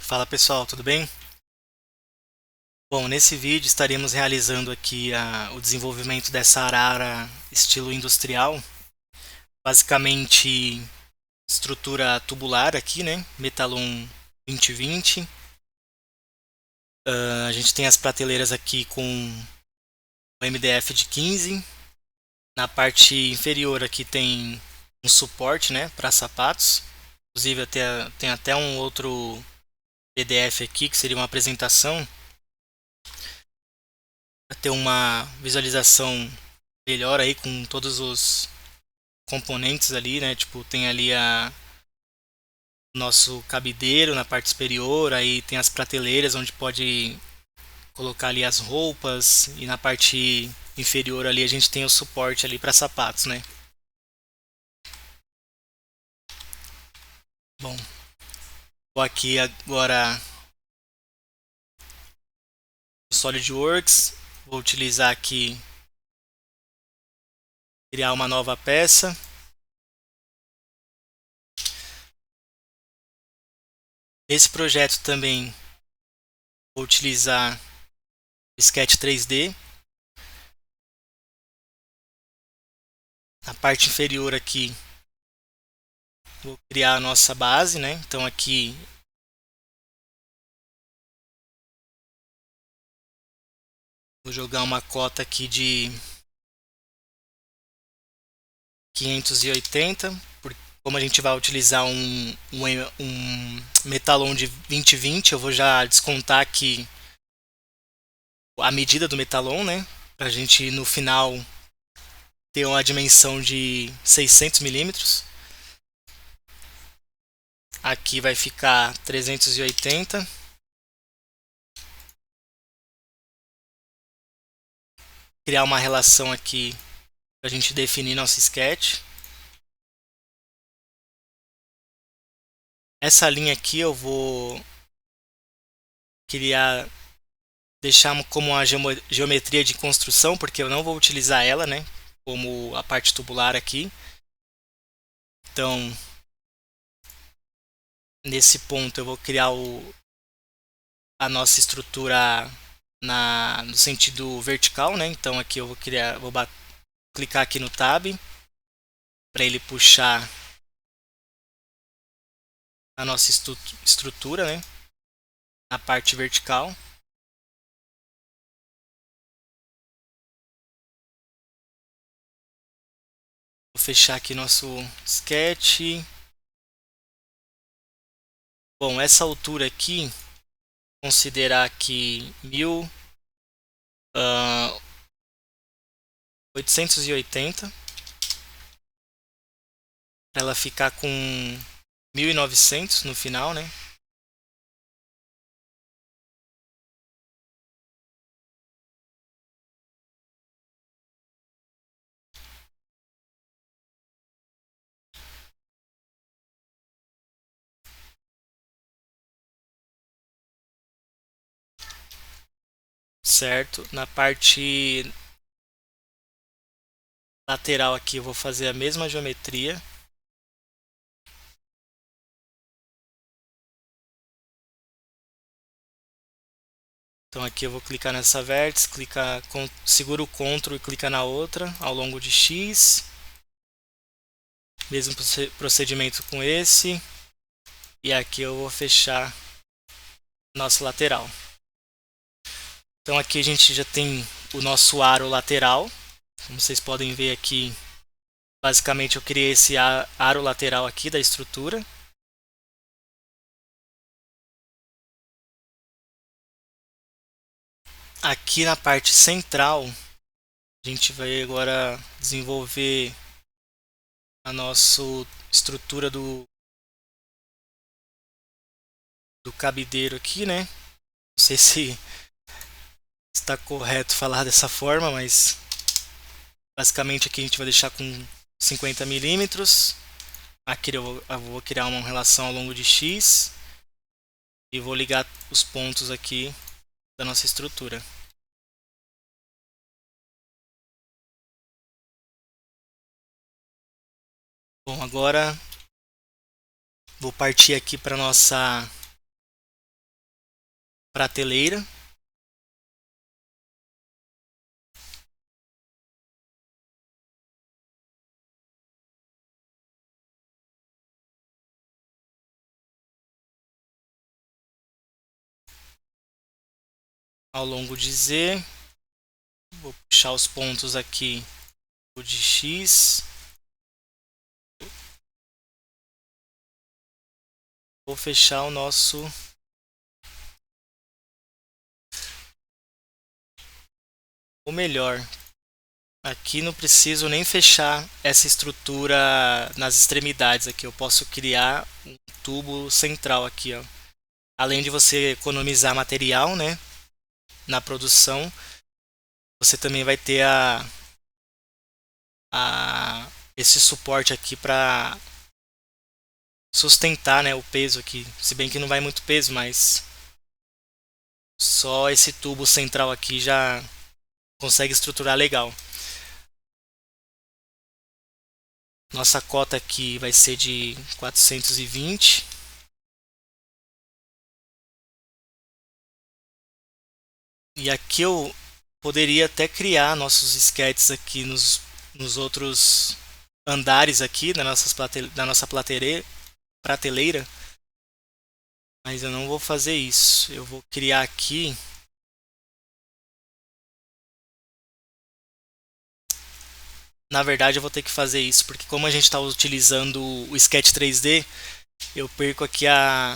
Fala pessoal, tudo bem? Bom, nesse vídeo estaremos realizando aqui o desenvolvimento dessa arara estilo industrial, basicamente estrutura tubular aqui, né? Metalon 2020. A gente tem as prateleiras aqui com o MDF de 15. Na parte inferior aqui tem um suporte, né, para sapatos. Inclusive tem até um outro PDF aqui que seria uma apresentação para ter uma visualização melhor aí com todos os componentes ali, né? Tipo, tem ali o nosso cabideiro na parte superior, aí tem as prateleiras onde pode colocar ali as roupas e na parte inferior ali a gente tem o suporte ali para sapatos, né? Bom, vou aqui agora o SolidWorks, vou utilizar aqui criar uma nova peça. Nesse projeto também vou utilizar Sketch 3D. Na parte inferior aqui vou criar a nossa base, né? Então aqui vou jogar uma cota aqui de 580, como a gente vai utilizar um metalon de 2020, eu vou já descontar aqui a medida do metalon, né? Para a gente no final ter uma dimensão de 600 milímetros. Aqui vai ficar 380. Criar uma relação aqui para a gente definir nosso sketch. Essa linha aqui eu vou criar, deixar como uma geometria de construção, porque eu não vou utilizar ela, né? Como a parte tubular aqui. Então, nesse ponto eu vou criar a nossa estrutura no sentido vertical, né? Então aqui eu vou clicar aqui no Tab para ele puxar a nossa estrutura, né? Na parte vertical. Vou fechar aqui nosso sketch. Bom, essa altura aqui, considerar aqui 1880 para ela ficar com 1900 no final, né? Certo? Na parte lateral aqui eu vou fazer a mesma geometria. Então aqui eu vou clicar nessa vértice, segura o Ctrl e clica na outra ao longo de X. Mesmo procedimento com esse. E aqui eu vou fechar nosso lateral. Então aqui a gente já tem o nosso aro lateral. Como vocês podem ver aqui, basicamente eu criei esse aro lateral aqui da estrutura. Aqui na parte central, a gente vai agora desenvolver a nossa estrutura do cabideiro aqui, né? Não sei se está correto falar dessa forma, mas basicamente aqui a gente vai deixar com 50 milímetros. Aqui eu vou criar uma relação ao longo de X e vou ligar os pontos aqui da nossa estrutura. Bom, agora vou partir aqui para nossa prateleira. Ao longo de Z, vou puxar os pontos aqui, o de X. Vou fechar o nosso ou melhor, aqui não preciso nem fechar essa estrutura nas extremidades aqui. Eu posso criar um tubo central aqui, ó. Além de você economizar material, né, na produção, você também vai ter esse suporte aqui para sustentar, né, o peso aqui. Se bem que não vai muito peso, mas só esse tubo central aqui já consegue estruturar legal. Nossa cota aqui vai ser de 420. E aqui eu poderia até criar nossos sketches aqui nos outros andares aqui da nossa prateleira. Mas eu não vou fazer isso. Eu vou criar aqui. Na verdade, eu vou ter que fazer isso, porque como a gente está utilizando o Sketch 3D, eu perco aqui a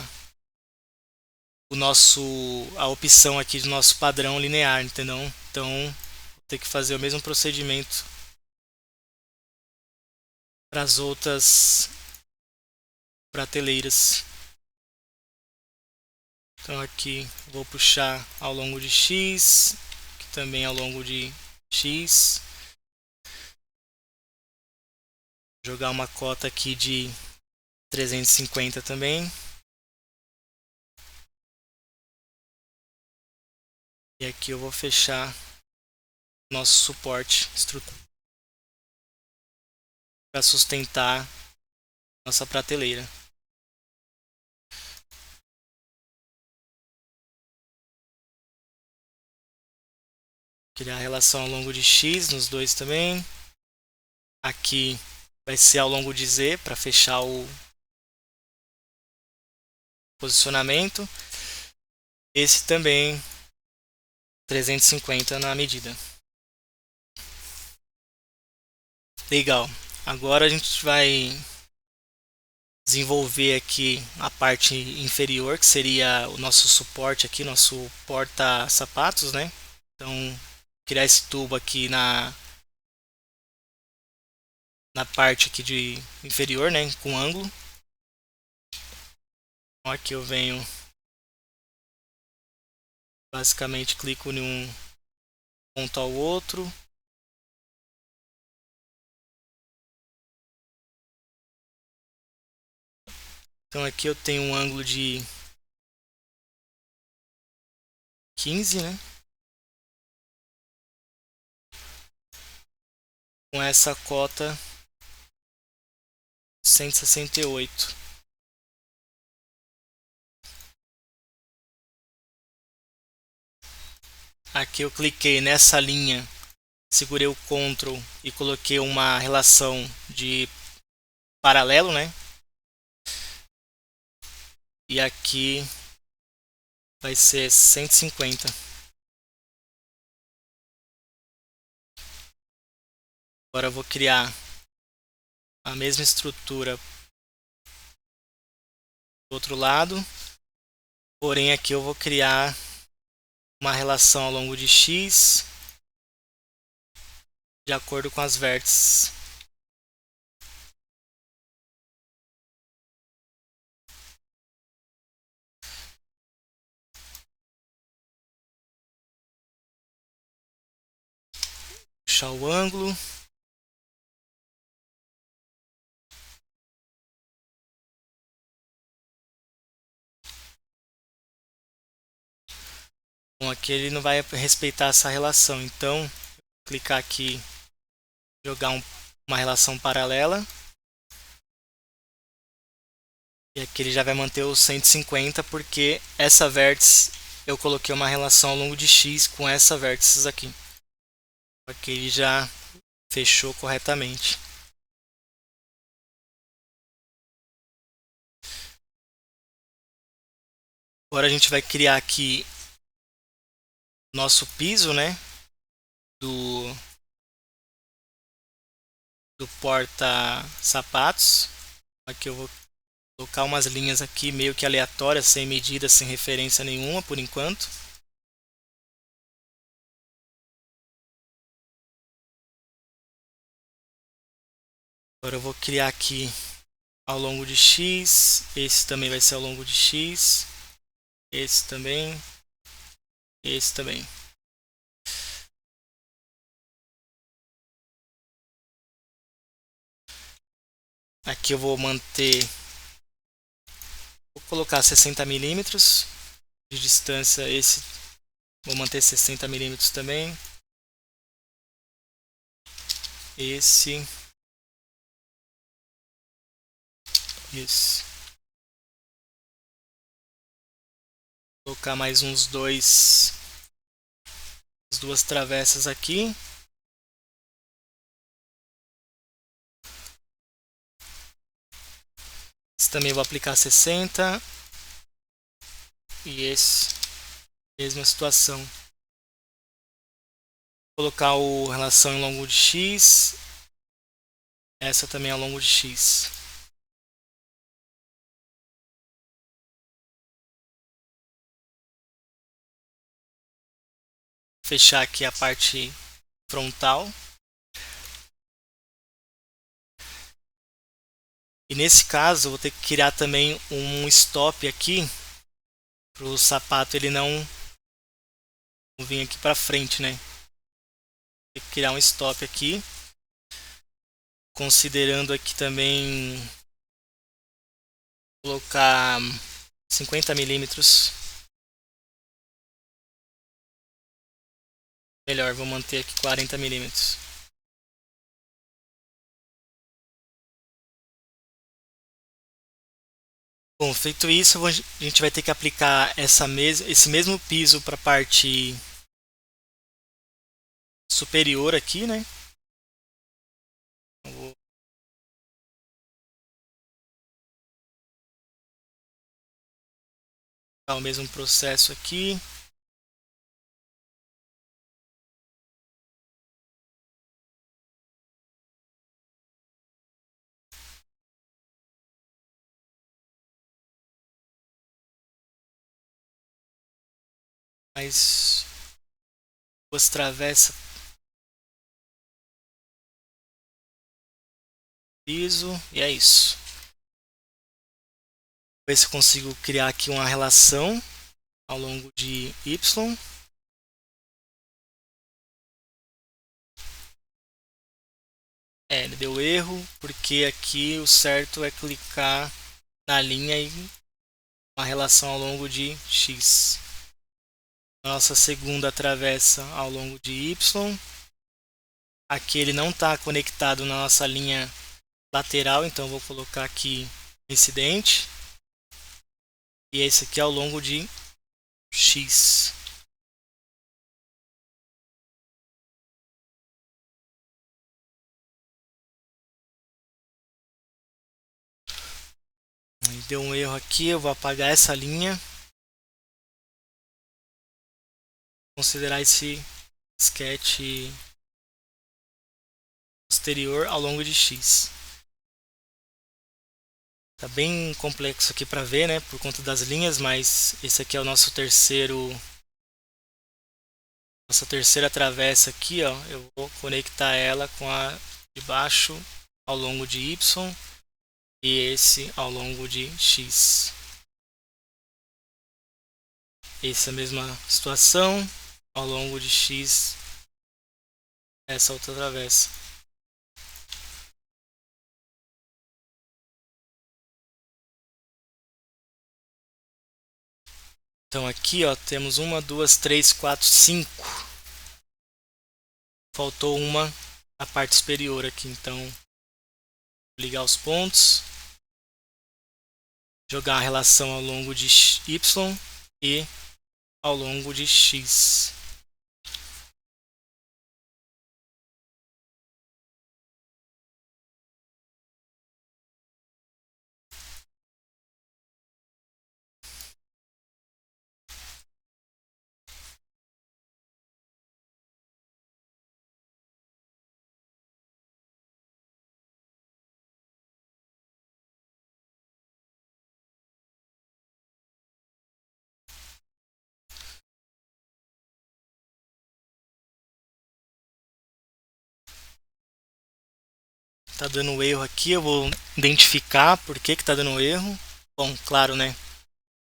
opção aqui do nosso padrão linear, entendeu? Então, vou ter que fazer o mesmo procedimento para as outras prateleiras. Então aqui vou puxar ao longo de X, aqui também ao longo de X. Jogar uma cota aqui de 350 também. E aqui eu vou fechar nosso suporte para sustentar nossa prateleira. Criar a relação ao longo de X nos dois também. Aqui vai ser ao longo de Z para fechar o posicionamento. Esse também 350 na medida. Legal. Agora a gente vai desenvolver aqui a parte inferior, que seria o nosso suporte aqui, nosso porta-sapatos, né? Então, criar esse tubo aqui na parte aqui de inferior, né, com ângulo. Então, aqui eu venho, basicamente clico em um ponto ao outro. Então aqui eu tenho um ângulo de 15, né? Com essa cota 168. Aqui eu cliquei nessa linha, segurei o Ctrl e coloquei uma relação de paralelo, né? E aqui vai ser 150. Agora eu vou criar a mesma estrutura do outro lado, porém aqui eu vou criar uma relação ao longo de X de acordo com as vértices. Puxar o ângulo. Bom, aqui ele não vai respeitar essa relação, então clicar aqui, jogar uma relação paralela. E aqui ele já vai manter o 150 porque essa vértice eu coloquei uma relação ao longo de x com essa vértices aqui. Aqui ele já fechou corretamente. Agora a gente vai criar aqui nosso piso, né? Do porta-sapatos. Aqui eu vou colocar umas linhas aqui meio que aleatórias, sem medida, sem referência nenhuma por enquanto. Agora eu vou criar aqui ao longo de x, esse também vai ser ao longo de x, esse também, esse também. Aqui eu vou manter, vou colocar 60 milímetros de distância, esse vou manter 60 milímetros também, esse, isso. Vou colocar mais uns as duas travessas aqui. Esse também vou aplicar 60. E esse, mesma situação. Vou colocar o relação em longo de x. Essa também é ao longo de x. Fechar aqui a parte frontal. E nesse caso eu vou ter que criar também um stop aqui para o sapato ele não vir aqui para frente, né? Tem que criar um stop aqui, considerando aqui também colocar 50 milímetros. Melhor, vou manter aqui 40 milímetros. Bom, feito isso, a gente vai ter que aplicar esse mesmo piso para a parte superior aqui, né? Então, vou dar o mesmo processo aqui. Mais duas travessas, piso, e é isso. Ver se eu consigo criar aqui uma relação ao longo de y. Ele deu erro, porque aqui o certo é clicar na linha e uma relação ao longo de x. Nossa segunda travessa ao longo de y. Aqui ele não está conectado na nossa linha lateral, então vou colocar aqui incidente. E esse aqui ao longo de x. Deu um erro aqui, eu vou apagar essa linha. Considerar esse sketch posterior ao longo de x. Tá bem complexo aqui para ver, né, por conta das linhas, mas esse aqui é o nossa terceira travessa aqui, ó. Eu vou conectar ela com a de baixo ao longo de y e esse ao longo de x. Essa é a mesma situação ao longo de x, essa outra travessa. Então aqui, ó, temos 1, 2, 3, 4, 5. Faltou uma a parte superior aqui, então ligar os pontos, jogar a relação ao longo de y e ao longo de x. Tá dando erro aqui, eu vou identificar por que que tá dando erro. Bom, claro, né?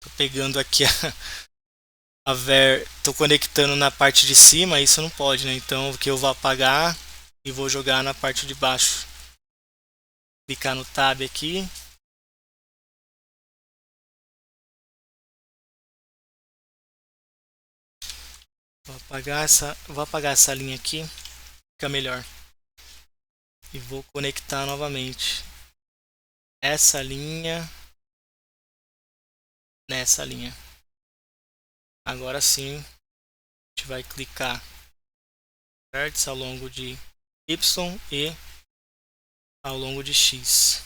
Tô pegando aqui tô conectando na parte de cima, isso não pode, né? Então, o que eu vou apagar e vou jogar na parte de baixo. Clicar no tab aqui. Vou apagar essa linha aqui, fica melhor. E vou conectar novamente essa linha nessa linha. Agora sim, a gente vai clicar vértice ao longo de Y e ao longo de X.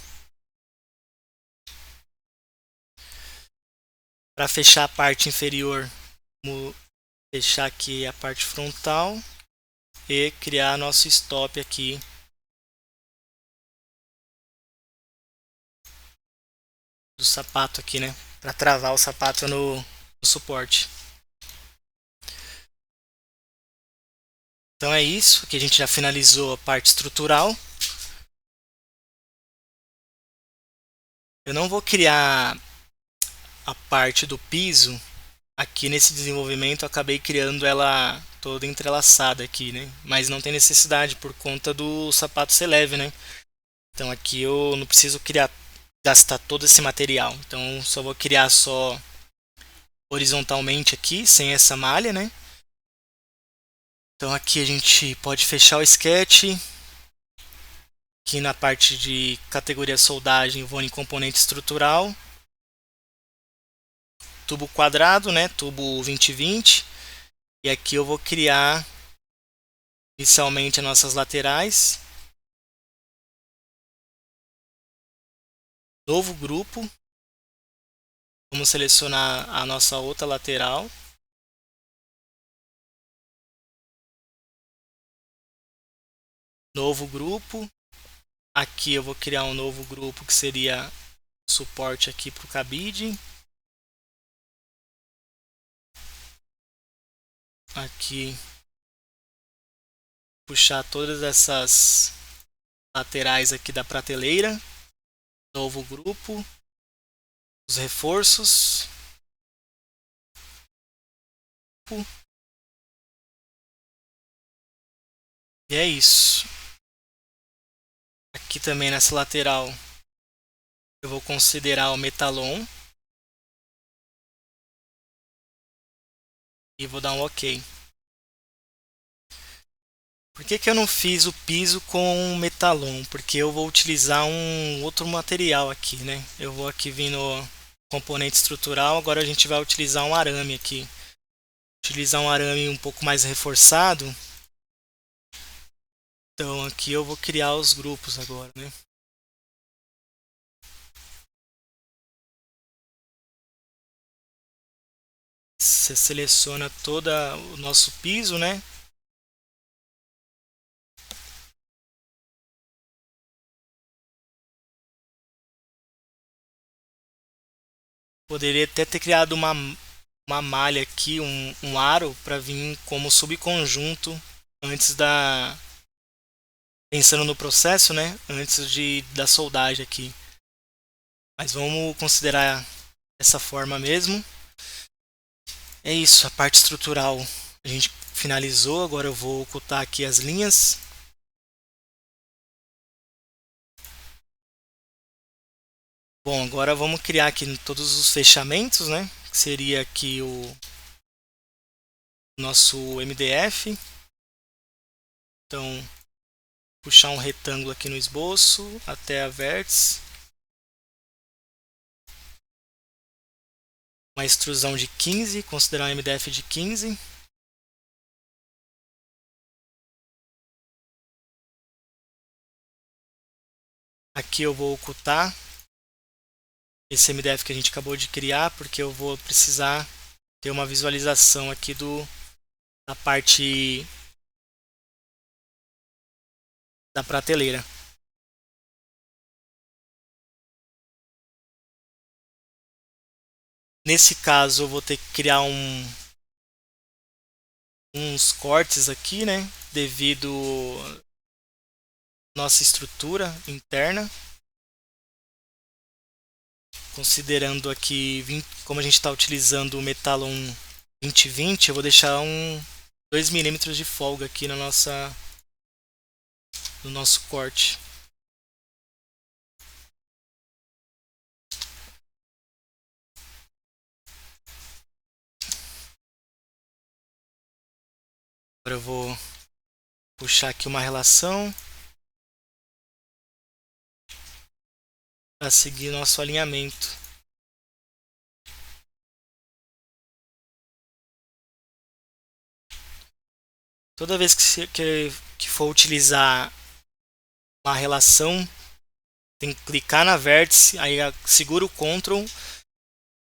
Para fechar a parte inferior, vamos fechar aqui a parte frontal e criar nosso stop aqui do sapato aqui, né? Para travar o sapato no suporte. Então é isso, aqui a gente já finalizou a parte estrutural. Eu não vou criar a parte do piso aqui nesse desenvolvimento, eu acabei criando ela toda entrelaçada aqui, né? Mas não tem necessidade por conta do sapato ser leve, né? Então aqui eu não preciso gastar todo esse material. Então só vou criar só horizontalmente aqui, sem essa malha, né? Então aqui a gente pode fechar o sketch. Aqui na parte de categoria soldagem, vou em componente estrutural. Tubo quadrado, né? Tubo 2020. E aqui eu vou criar inicialmente as nossas laterais. Novo grupo. Vamos selecionar a nossa outra lateral. Novo grupo. Aqui eu vou criar um novo grupo que seria suporte aqui para o cabide. Aqui puxar todas essas laterais aqui da prateleira. Novo grupo. Os reforços. E é isso. Aqui também nessa lateral eu vou considerar o metalon. E vou dar um OK. Por que que eu não fiz o piso com metalon? Porque eu vou utilizar um outro material aqui, né? Eu vou aqui vir no componente estrutural, agora a gente vai utilizar um arame aqui. Utilizar um arame um pouco mais reforçado. Então aqui eu vou criar os grupos agora, né? Você seleciona todo o nosso piso, né? Poderia até ter criado uma malha aqui, um aro para vir como subconjunto antes da pensando no processo, né? Antes da soldagem aqui. Mas vamos considerar essa forma mesmo. É isso, a parte estrutural a gente finalizou. Agora eu vou ocultar aqui as linhas. Bom, agora vamos criar aqui todos os fechamentos, né? Que seria aqui o nosso MDF. Então, puxar um retângulo aqui no esboço até a vértice. uma extrusão de 15, considerar um MDF de 15. Aqui eu vou ocultar esse MDF que a gente acabou de criar, porque eu vou precisar ter uma visualização aqui da parte da prateleira. Nesse caso eu vou ter que criar uns cortes aqui, né, devido à nossa estrutura interna. Considerando aqui, como a gente está utilizando o Metalon 2020, eu vou deixar 2 milímetros de folga aqui no nosso corte. Agora eu vou puxar aqui uma relação para seguir nosso alinhamento. Toda vez que for utilizar uma relação, tem que clicar na vértice, aí segura o Ctrl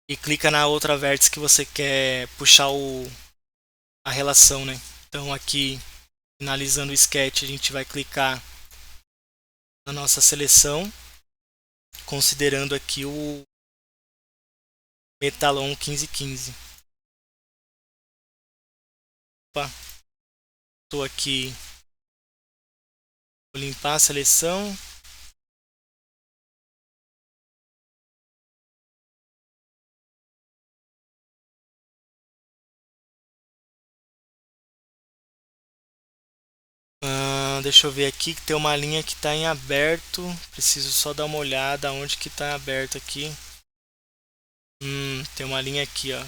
e clica na outra vértice que você quer puxar a relação, né? Então aqui, finalizando o sketch, a gente vai clicar na nossa seleção, considerando aqui o Metalon 1515. Estou aqui, vou limpar a seleção. Deixa eu ver aqui que tem uma linha que está em aberto. Preciso só dar uma olhada onde que está aberto aqui. Tem uma linha aqui, ó.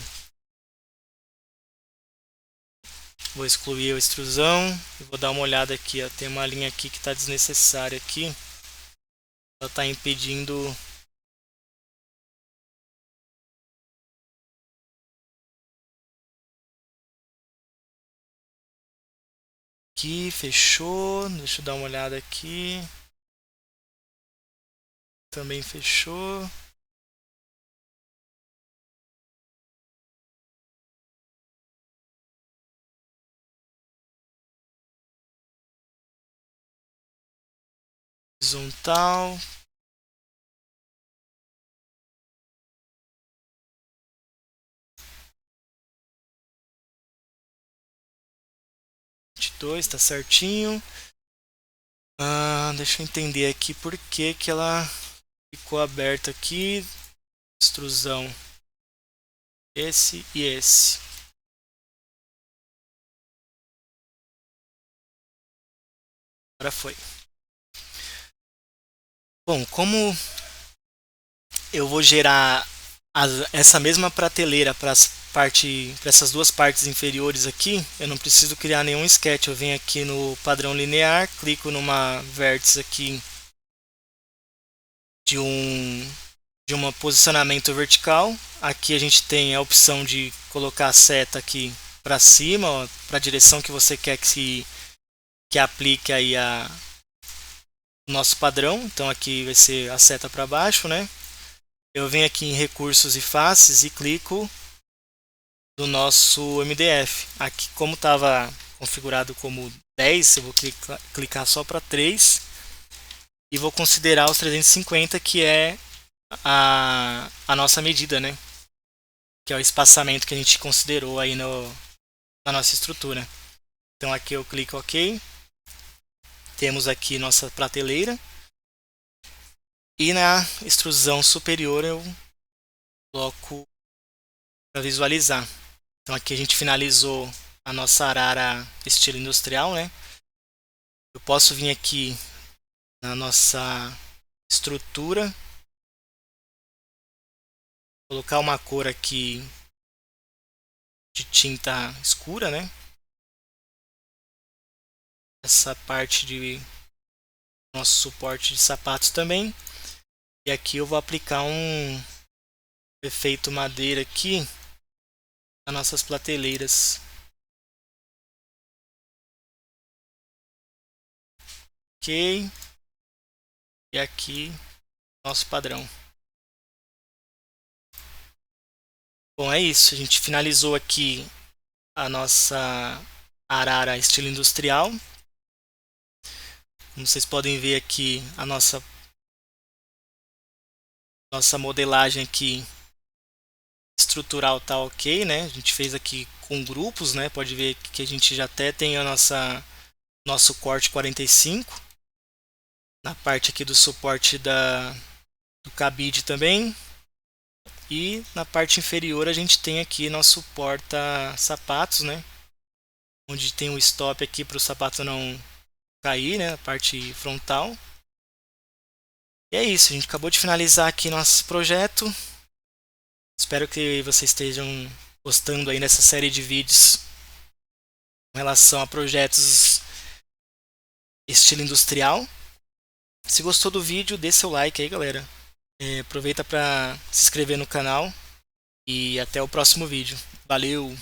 Vou excluir a extrusão e vou dar uma olhada aqui, ó. Tem uma linha aqui que está desnecessária aqui. Ela está impedindo. Aqui, fechou. Deixa eu dar uma olhada aqui. Também fechou. Horizontal. Tá certinho. Deixa eu entender aqui por que ela ficou aberta aqui. Extrusão. Esse e esse. Agora foi. Bom, como eu vou gerar essa mesma prateleira para essas duas partes inferiores aqui, eu não preciso criar nenhum sketch. Eu venho aqui no padrão linear, clico numa vértice aqui de um posicionamento vertical. Aqui a gente tem a opção de colocar a seta aqui para cima, para a direção que você quer que aplique aí o nosso padrão. Então aqui vai ser a seta para baixo, né? Eu venho aqui em recursos e faces e clico no nosso MDF. Aqui, como estava configurado como 10, eu vou clicar só para 3 e vou considerar os 350, que é a nossa medida, né? Que é o espaçamento que a gente considerou aí na nossa estrutura. Então aqui eu clico OK. Temos aqui nossa prateleira. E na extrusão superior eu coloco para visualizar. Então aqui a gente finalizou a nossa arara estilo industrial, né? Eu posso vir aqui na nossa estrutura, colocar uma cor aqui de tinta escura, né? Essa parte de nosso suporte de sapatos também. E aqui eu vou aplicar um efeito madeira aqui nas nossas prateleiras. Ok. E aqui nosso padrão. Bom, é isso. A gente finalizou aqui a nossa arara estilo industrial. Como vocês podem ver aqui, a nossa modelagem aqui estrutural tá ok, né? A gente fez aqui com grupos, né? Pode ver que a gente já até tem a nosso corte 45. Na parte aqui do suporte do cabide também. E na parte inferior a gente tem aqui nosso porta-sapatos, né? Onde tem um stop aqui para o sapato não cair, né? A parte frontal. E é isso, a gente acabou de finalizar aqui nosso projeto. Espero que vocês estejam gostando aí dessa série de vídeos com relação a projetos estilo industrial. Se gostou do vídeo, dê seu like aí, galera. Aproveita para se inscrever no canal e até o próximo vídeo. Valeu!